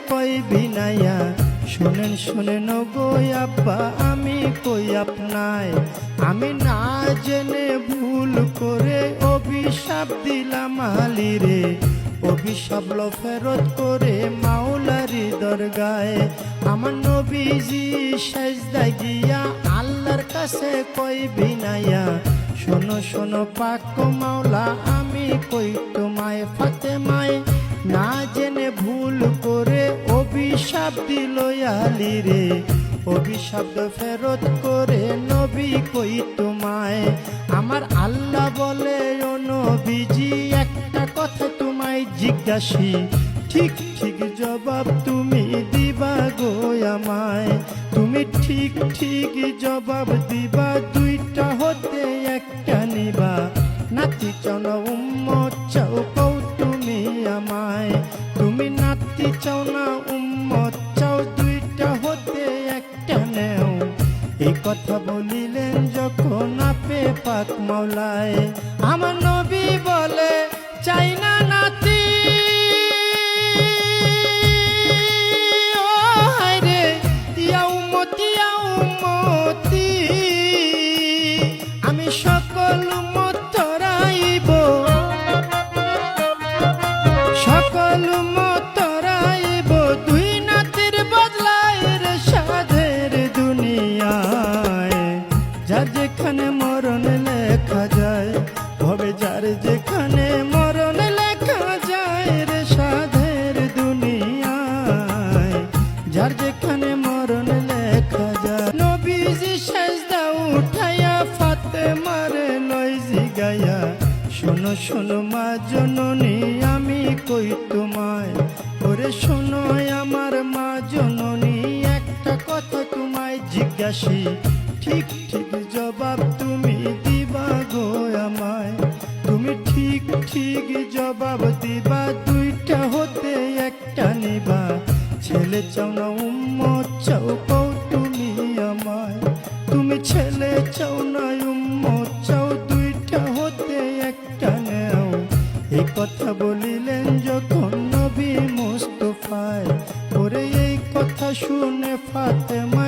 কই বিনাইয়া শুনেন শুনেন গো আব্বা আমি কই আপনায় আমি না জেনে ভুল করে অভিশাপ দিলাম আলীরে অভিশাপ লো ফেরত করে মাওলারি দরগায় আমার নবীজি সেজদায় গিয়া আল্লাহর কাছে কই বিনাইয়া শোনো শোনো পাক মাওলা আমি কই তোমায় ফাতেমায় না জেনে ভুল করে অভিশাপ দিল আলীরে অভিশাপ ফেরত করে নবী কই তোমায় আমার আল্লাহ বলে ও নবীজি একটা কথা তোমায় জিজ্ঞাসি ঠিক ঠিক জবাব তুমি দিবা গো আমায় তুমি ঠিক ঠিক জবাব দিবা দুইটা হতে একটা নিবা নাতি চাও না উম্মত চাও কও তুমি আমায় তুমি নাতি চাও না উম্মত চাও দুইটা হতে একটা নেও এই কথা বলিলেন যখন আপে পাক মাওলায় আমার নবী বলে চাই না নাতি ও হায়রে ইয়া উম্মতি আমি সকল উম্মত তরাইব সকল উম্মত তরাইব দুই নাতির বদলায় রে সাধের দুনিয়ায় যার যেখানে মরণ লেখা যায় হবে যার যেখানে মরণ লেখা যায় রে সাধের দুনিয়ায় যার যেখানে মরণ লেখা যায় নবীজি সেজদা উঠাইয়া ফাতেমার লই জিগাইয়া শোনো শোনো মা জননী আমি কই তোমায় ওরে শোনো আমার মা জননী একটা কথা তোমায় জিজ্ঞাসি ঠিক ঠিক জবাব তুমি দিবা গো আমায় তুমি ঠিক ঠিক জবাব দিবা দুইটা হতে একটা নিবা ছেলে চাও না উম্মত চাও কও তুমি আমায় তুমি ছেলে চাও না উম্মত চাও দুইটা হতে একটা নেও এই কথা বলিলেন যখন নবী মুস্তাফায় ওরে এই কথা শুনে ফাতেমা